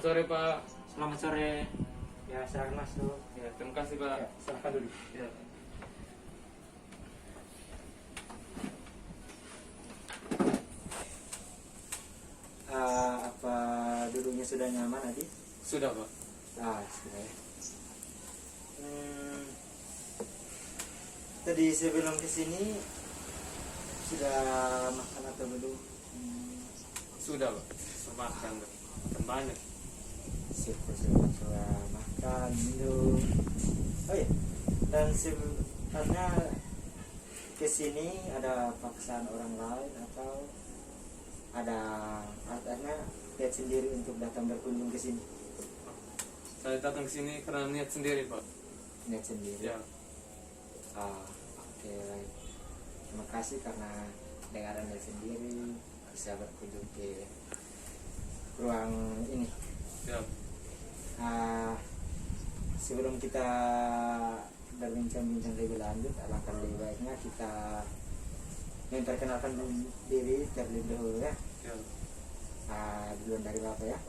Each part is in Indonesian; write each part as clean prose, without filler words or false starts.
Selamat sore Pak. Selamat sore. Ya, silakan masuk. Ya, terima kasih Pak. Ya, silakan dulu. Ya. Apa duduknya sudah nyaman tadi? Sudah Pak. Sudah ya. Tadi sebelum ke sini sudah makan atau belum? Sudah Pak. Semakan Pak. Makan banyak. Sudah makan, minum. Oh iya. Dan sebenarnya ke sini ada paksaan orang lain atau ada artinya lihat sendiri untuk datang berkunjung ke sini? Saya datang ke sini karena niat sendiri Pak. Lihat sendiri. Ya. Oke, baik. Terima kasih karena dengan Anda sendiri bisa berkunjung ke ruang ini. Ya. Sebelum kita berbincang-bincang lebih lanjut, alangkah lebih baiknya kita memperkenalkan diri terlebih dahulu ya. Ya. Duluan dari Bapak ya.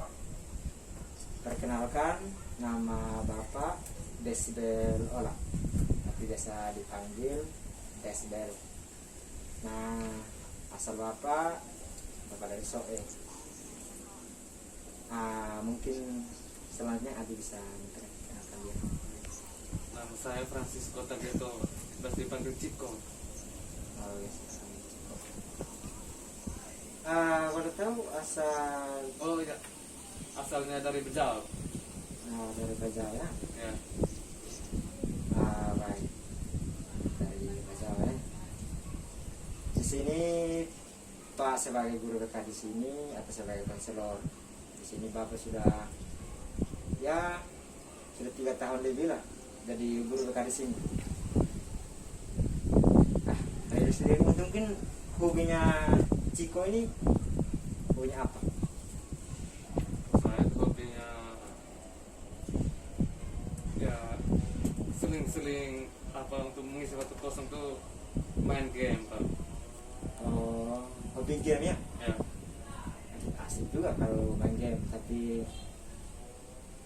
Perkenalkan, nama Bapak Desbel Ola, tapi biasa dipanggil Desbel. Nah, asal Bapak dari Soe. Mungkin selanjutnya Adi bisa memperkenalkan dia. Nama saya Francisco Tageto. Biasa dipanggil Ciko. Oh yes. Boleh tahu asal? Oh iya. Asalnya dari Bejau. Dari Bajau ya. Ya. Baik. Dari Bajau ya. Di sini Pak sebagai guru BK di sini atau sebagai konselor di sini Bapak sudah 3 tahun lebih lah jadi guru BK di sini. Dari sendiri mungkin hobinya Ciko ini hobinya apa? Saya itu hobinya ya seling-seling apa untuk mengisi waktu kosong tuh main game Pak. Oh, hobi game ya? Ya. Asik juga kalau main game, tapi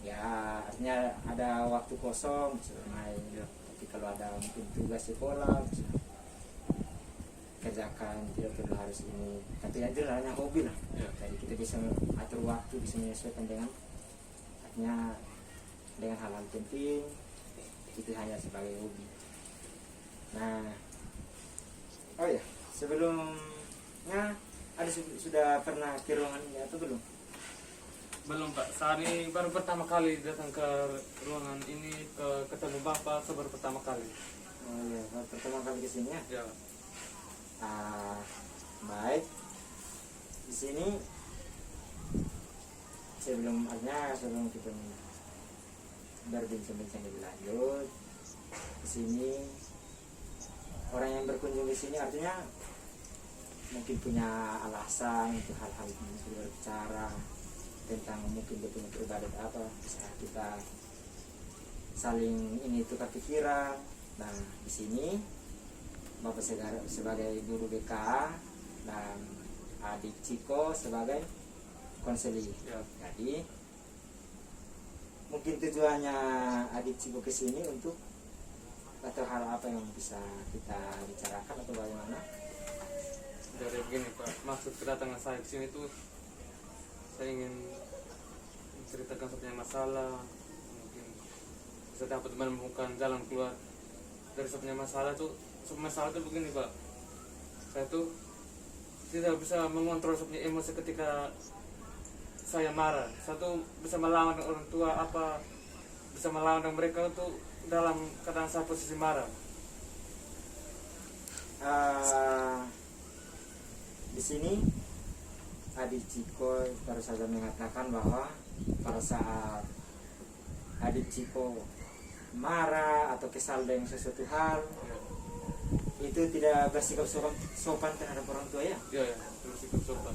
ya artinya ada waktu kosong bisa main ya. Tapi kalau ada mungkin tugas sekolah bisa kerjakan, tidak perlu harus ini, tapi itu hanya hobi lah Ya. jadi kita bisa atur waktu, bisa menyesuaikan dengan artinya dengan hal-hal penting itu hanya sebagai hobi. Nah, oh ya, sebelumnya ada sudah pernah ke ruangan ini atau belum? Belum Pak, saat ini baru pertama kali datang ke ruangan ini, ketemu Bapak baru pertama kali. Oh iya, baru pertama kali ke sini ya. Ya. Baik. Di sini sebelum kita berbincang-bincang lebih lanjut, di sini orang yang berkunjung di sini artinya mungkin punya alasan untuk hal-hal ini sudah berbicara tentang mungkin dia punya pribadi apa, bisa kita saling ini tukar pikiran. Nah, di sini Bapak sebagai guru BK dan adik Ciko sebagai konseling. Ya. Jadi mungkin tujuannya adik Ciko ke sini untuk atau hal apa yang bisa kita bicarakan atau bagaimana? Dari begini Pak, maksud kedatangan saya ke sini tuh saya ingin menceritakan satunya masalah, mungkin bisa dapat menemukan jalan keluar dari satunya masalah tuh. Masalah tuh begini Pak, saya tuh tidak bisa mengontrol sebenarnya emosi ketika saya marah. Saya tuh bisa melawan orang tua apa, bisa melawan mereka tuh dalam keadaan saya posisi marah. Di sini adik Ciko baru saja mengatakan bahwa pada saat adik Ciko marah atau kesal dengan sesuatu hal itu tidak bersikap sopan terhadap orang tua ya? Iya, bersikap sopan.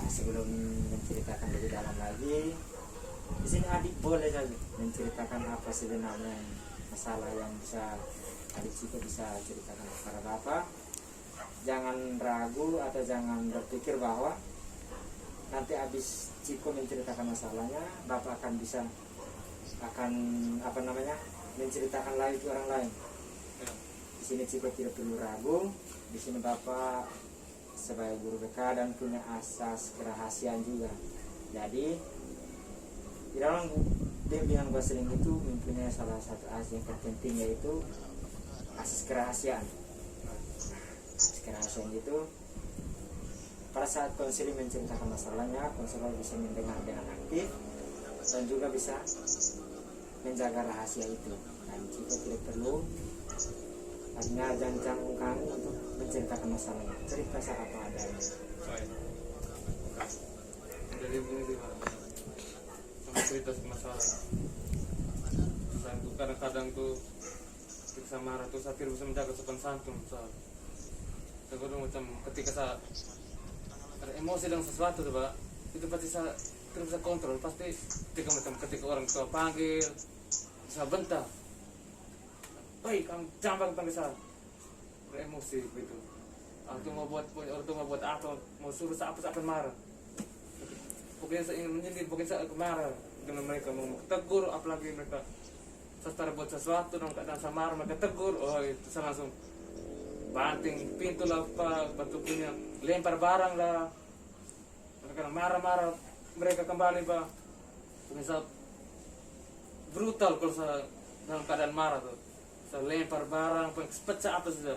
Sebelum menceritakan lebih dalam lagi, di sini adik boleh saja menceritakan apa sebenarnya masalah yang bisa adik Ciko bisa ceritakan kepada Bapak. Jangan ragu atau jangan berpikir bahwa nanti habis Ciko menceritakan masalahnya, bapak akan menceritakan lagi ke orang lain. Ya. Di sini Ciko tidak perlu ragu. Di sini bapak sebagai guru BK dan punya asas kerahasiaan juga. Jadi di dalam bimbingan konseling itu mempunyai salah satu asas yang terpenting, yaitu asas kerahasiaan. Asas kerahasiaan itu pada saat konseling menceritakan masalahnya, konselor bisa mendengar dengan aktif dan juga bisa menjaga rahasia itu. Dan Ciko tidak perlu artinya jangan kamu untuk menceritakan masalahnya, cerita apa adanya. Baik. Jadi begini Pak, sama cerita masalah. Dan tuh kadang-kadang tuh kita marah tuh saya tidak bisa menjaga sopan santun. Saya macam ketika saya ada emosi dengan sesuatu tuh Pak, itu pasti saya tidak bisa kontrol. Pasti ketika orang tua panggil, saya bentak. Baik, kamu jangan panggil saya. Beremosi begitu. Orang tua mau buat apa, mau suruh saya apa, saya akan marah. Pokoknya saya ingin menyindir, pokoknya saya akan marah dengan mereka, mau tegur, apalagi mereka setelah buat sesuatu dalam keadaan saya marah, mereka tegur, oh itu saya langsung banting pintu lah Pak, batu punya, lempar barang lah. Mereka marah-marah, mereka kembali Pak. Pokoknya saya brutal kalau saya dalam keadaan marah tuh. Saya lempar barang, pecah apa saja.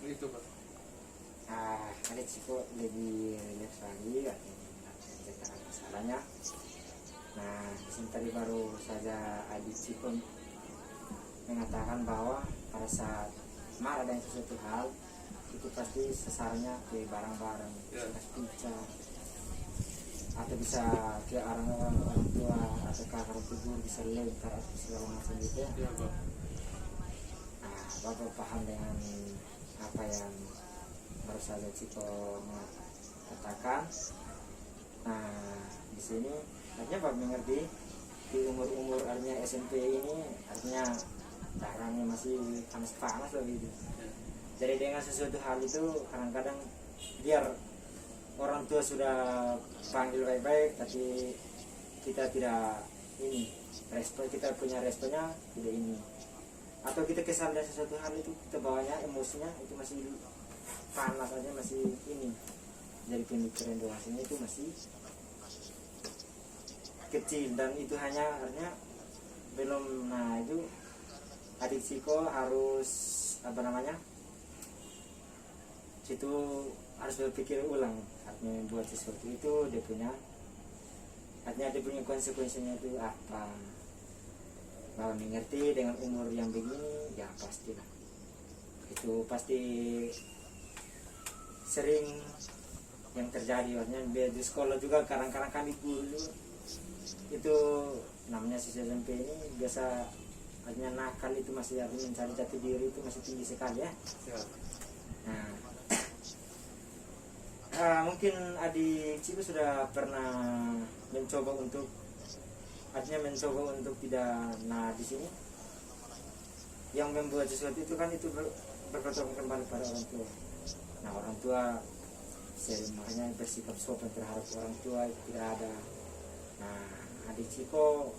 Itu Pak. Ada Ciko lebih relax lagi menceritakan masalahnya. Nah, disini tadi baru saja Adik Ciko mengatakan bahwa pada saat marah dengan sesuatu hal itu pasti sesarnya ke barang-barang, pecah atau bisa ke orang tua atau kakak figur, bisa lempar atau segala macam gitu ya. Iya Pak. Nah, Bapak paham dengan apa yang baru saja Ciko katakan. Nah, di sini artinya Bapak mengerti di umur artinya SMP ini artinya darahnya masih panas-panas loh gitu. Jadi dengan sesuatu hal itu kadang-kadang biar orang tua sudah panggil baik-baik tapi kita tidak ini respon, kita punya responnya tidak ini, atau kita kesal dengan sesuatu hal itu kita bawanya emosinya itu masih panas aja, masih ini, jadi pemikiran dewasanya itu masih kecil dan itu hanya artinya belum. Nah itu Adik Ciko harus situ harus berpikir ulang, artinya buat sesuatu itu dia punya konsekuensinya itu apa. Bahwa mengerti dengan umur yang begini ya pastilah itu pasti sering yang terjadi. Artinya di sekolah juga kadang-kadang kami guru itu namanya siswa SMP ini biasa artinya nakal itu masih artinya mencari jati diri itu masih tinggi sekali ya. Nah, mungkin Adik Ciko sudah pernah mencoba untuk tidak. Nah di sini yang membuat sesuatu itu kan itu bergantung kembali pada orang tua. Nah orang tua makanya bersikap sopan terhadap orang tua itu tidak ada. Nah Adik Ciko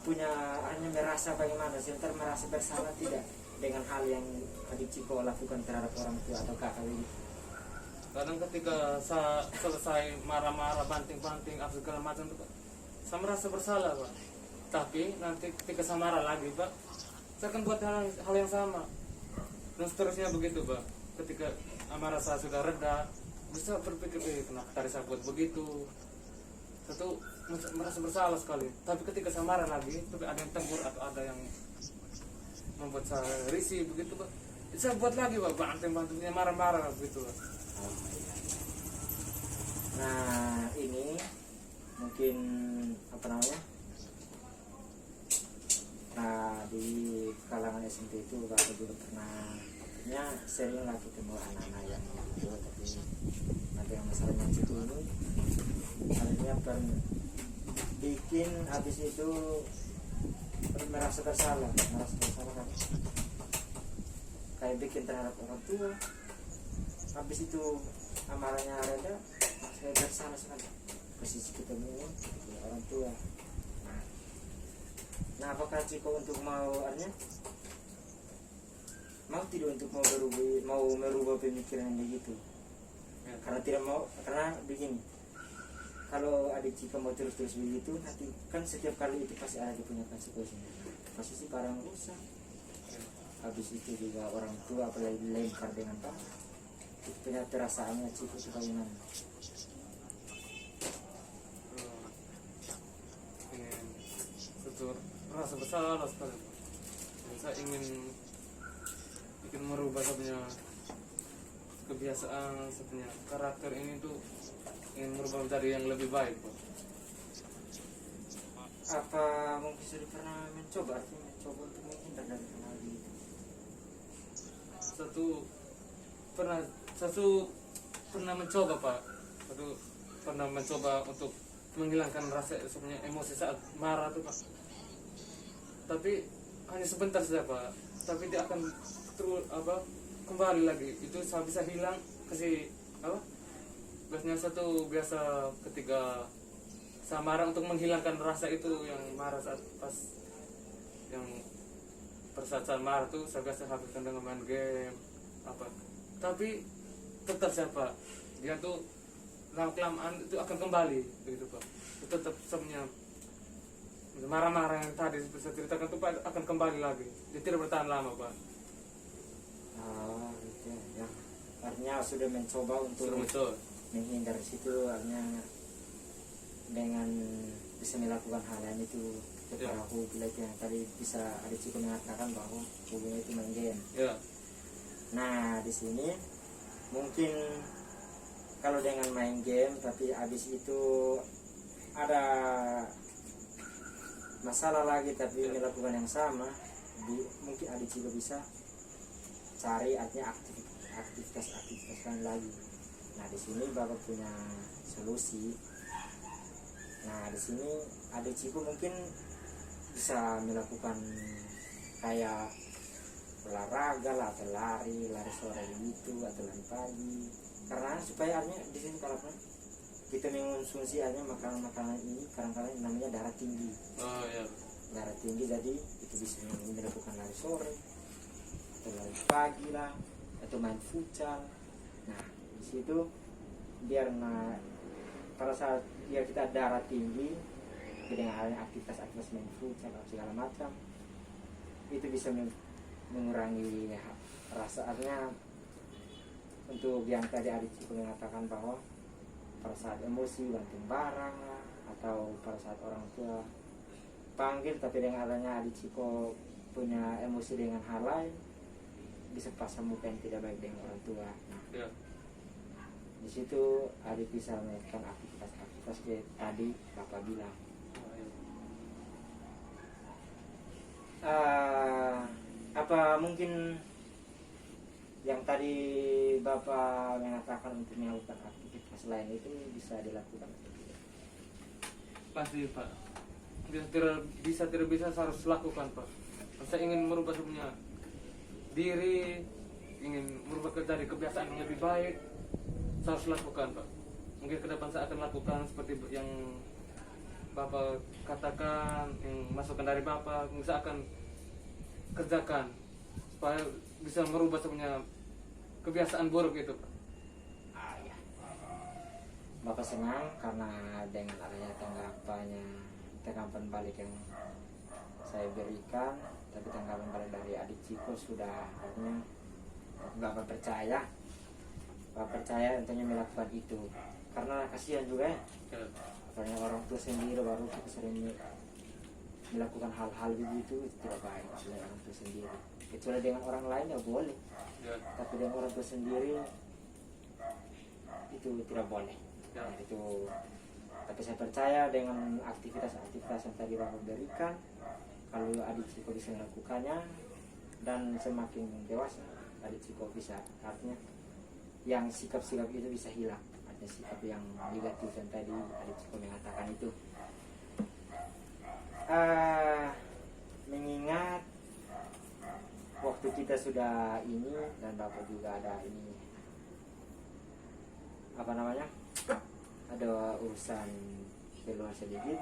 hanya merasa bagaimana, sebentar merasa bersalah tidak dengan hal yang Adik Ciko lakukan terhadap orang tua atau kakak ini. Kadang ketika saya selesai marah-marah, banting-banting, apa segala macam itu Pak, saya merasa bersalah Pak. Tapi nanti ketika saya marah lagi Pak, saya akan buat hal yang sama. Dan seterusnya begitu Pak. Ketika amarah saya sudah reda, bisa berpikir, kenapa tadi saya buat begitu. Satu merasa bersalah sekali. Tapi ketika saya marah lagi, tapi ada yang tegur atau ada yang membuat saya risih begitu Pak, saya buat lagi Pak, banting-bantingnya marah-marah begitu Pak. Nah ini mungkin di kalangan SMP itu Bapak juga pernah sering lah ketemu anak-anak yang gitu, tapi nanti yang masalahnya itu ini bikin habis itu merasa bersalah kan, kayak bikin terhadap orang tua habis itu amarahnya reda, saya bersalah sekali. Posisi kita ini orang tua. Nah, apakah Ciko untuk artinya mau tidak untuk mau merubah pemikiran yang begitu? Ya. Karena tidak mau, karena begini, kalau adik Ciko mau terus begitu, nanti kan setiap kali itu pasti ada punya konsekuensinya. Pasti sih barang rusak. Habis itu juga orang tua apalagi dilempar dengan tangan. Itu punya perasaannya Ciko itu bagaimana? Ingin tutur rasa bersalah sekali. Dan saya ingin merubah sebenarnya kebiasaan, sebenarnya karakter ini tuh ingin merubah menjadi yang lebih baik, Pak. Apa mungkin sudah pernah mencoba, artinya mencoba untuk menghindar dari hal itu? Satu pernah mencoba, Pak. Satu pernah mencoba untuk menghilangkan rasa sebenarnya emosi saat marah tuh, Pak. Tapi hanya sebentar saja, Pak. Tapi dia akan kembali lagi. Itu saya bisa hilang kasih biasa ketika saya marah, untuk menghilangkan rasa itu yang marah saat saat marah tuh saya biasa habiskan dengan main game tapi tetap siapa dia tuh lama-kelamaan itu akan kembali begitu, Pak. Itu tetap sebenarnya marah-marah yang tadi saya ceritakan tuh, Pak, akan kembali lagi. Dia tidak bertahan lama, Pak. Gitu ya. Artinya sudah mencoba untuk menghindar situ, artinya dengan bisa melakukan hal lain itu. Kalau aku bilang yang tadi bisa ada Ciko mengatakan bahwa hubungannya itu main game. Ya. Nah, di sini mungkin kalau dengan main game tapi habis itu ada masalah lagi tapi melakukan yang sama, mungkin adik Ciko bisa cari artinya aktivitas lain lagi. Nah, di sini Bapak punya solusi. Nah, di sini adik Ciko mungkin bisa melakukan kayak olahraga lah, atau lari sore gitu, atau lari pagi. Karena supaya artinya di sini kalau kita mengonsumsi artinya makanan ini kadang-kadang namanya darah tinggi. Oh ya. Darah tinggi, jadi itu bisa melakukan lari sore atau lari pagi lah, atau main futsal. Nah, di situ biar pada saat kita darah tinggi dengan aktivitas main futsal atau segala macam, itu bisa mengurangi rasa, artinya untuk yang tadi adik Ciko mengatakan bahwa pada saat emosi banting barang lah, atau pada saat orang tua panggil tapi dengan adanya adik Ciko punya emosi dengan hal lain, bisa pasang muka yang tidak baik dengan orang tua. Nah, di situ adik bisa melakukan aktivitas kayak tadi Bapak bilang. Apa mungkin yang tadi Bapak mengatakan untuk melakukan aktivitas lain itu bisa dilakukan? Pasti, Pak. Tidak bisa saya harus lakukan, Pak. Saya ingin merubah sebenarnya diri, ingin merubah dari kebiasaan yang lebih baik. Saya harus lakukan, Pak. Mungkin ke depan saya akan lakukan seperti yang Bapak katakan, yang masukan dari Bapak, saya akan kerjakan supaya bisa merubah sebenarnya kebiasaan buruk itu, Pak. Ya. Bapak senang karena dengan adanya tanggapan balik yang saya berikan, tapi tanggapan balik dari adik Ciko sudah artinya Bapak percaya tentunya melakukan itu, karena kasihan juga ya. Banyak orang tua sendiri baru kita sering melakukan hal-hal begitu, itu tidak baik oleh orang tua sendiri. Kecuali dengan orang lain ya boleh, tapi dengan orang tua sendiri itu tidak boleh. Nah, itu. Tapi saya percaya dengan aktivitas yang tadi Bapak berikan, kalau adik Ciko bisa melakukannya dan semakin dewasa adik Ciko bisa, artinya yang sikap-sikap itu bisa hilang. Ada sikap yang negatif yang tadi adik Ciko mengatakan itu. Mengingat waktu kita sudah ini dan Bapak juga ada ini apa namanya, ada urusan keluar sedikit.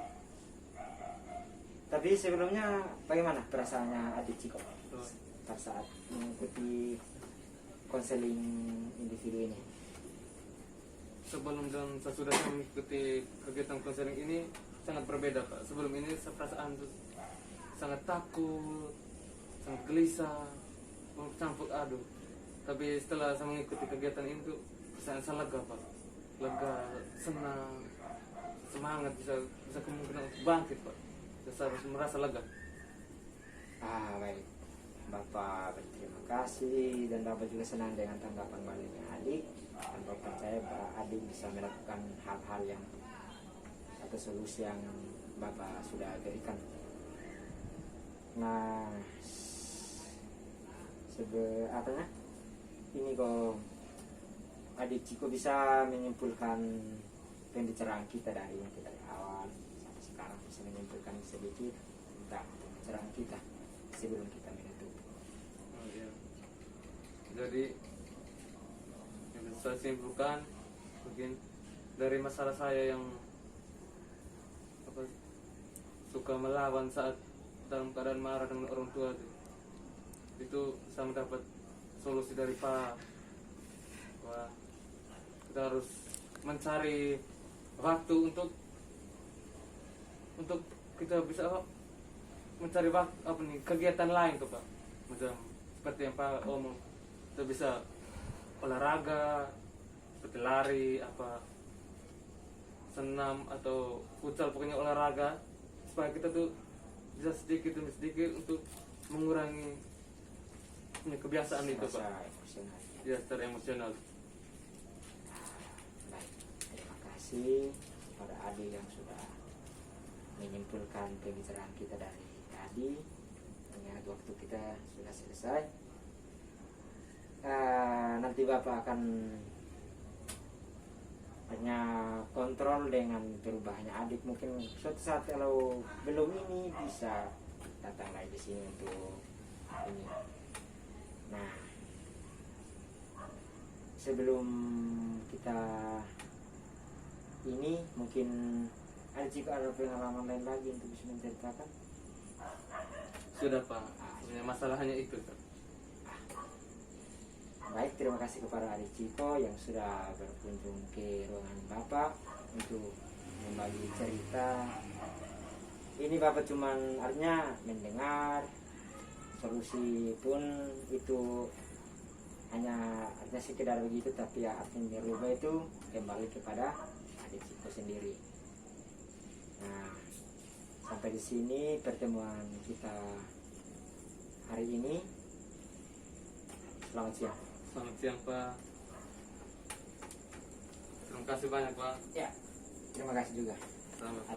Tapi sebelumnya bagaimana perasaannya adik Ciko pada saat mengikuti konseling individu ini? Sebelum dan sesudah saya mengikuti kegiatan konseling ini sangat berbeda Pak. Sebelum ini perasaan tuh sangat takut, sangat gelisah, campur aduk. Tapi setelah saya mengikuti kegiatan ini tuh perasaan saya lega Pak, lega, senang, semangat, bisa kemungkinan untuk bangkit Pak. Saya harus merasa lega. Baik, Bapak berterima kasih dan Bapak juga senang dengan tanggapan baliknya adik, dan Bapak percaya bahwa adik bisa melakukan hal-hal yang atau solusi yang Bapak sudah berikan. Nah, ini kok adik Ciko bisa menyimpulkan pembicaraan kita dari awal sampai sekarang, bisa menyimpulkan sedikit tentang pembicaraan kita sebelum kita menutup. Oh, iya. Jadi yang bisa saya simpulkan mungkin dari masalah saya yang suka melawan saat dalam keadaan marah dengan orang tua itu saya mendapat solusi dari Pak. Wah, kita harus mencari waktu untuk kita bisa mencari waktu kegiatan lain tuh Pak, macam seperti yang Pak omong, kita bisa olahraga seperti lari, senam atau futsal, pokoknya olahraga supaya kita tuh bisa sedikit demi sedikit untuk mengurangi kebiasaan itu Pak. Emosional. Ya, secara emosional. Baik, terima kasih kepada adik yang sudah menyimpulkan pembicaraan kita dari tadi. Mengingat waktu kita sudah selesai, nanti Bapak akan hanya kontrol dengan perubahannya adik. Mungkin suatu saat kalau belum ini bisa datang lagi di sini untuk ini. Nah, sebelum kita ini mungkin ada jika ada pengalaman lain lagi untuk bisa menceritakan. Sudah Pak, sebenarnya masalahnya itu Pak. Baik, terima kasih kepada adik Ciko yang sudah berkunjung ke ruangan Bapak untuk membagi cerita. Ini Bapak cuman artinya mendengar, solusi pun itu hanya artinya sekedar begitu, tapi ya artinya merubah itu kembali kepada adik Ciko sendiri. Nah, sampai di sini pertemuan kita hari ini. Selamat siang. Selamat siang Pak. Terima kasih banyak Pak. Ya, terima kasih juga. Selamat.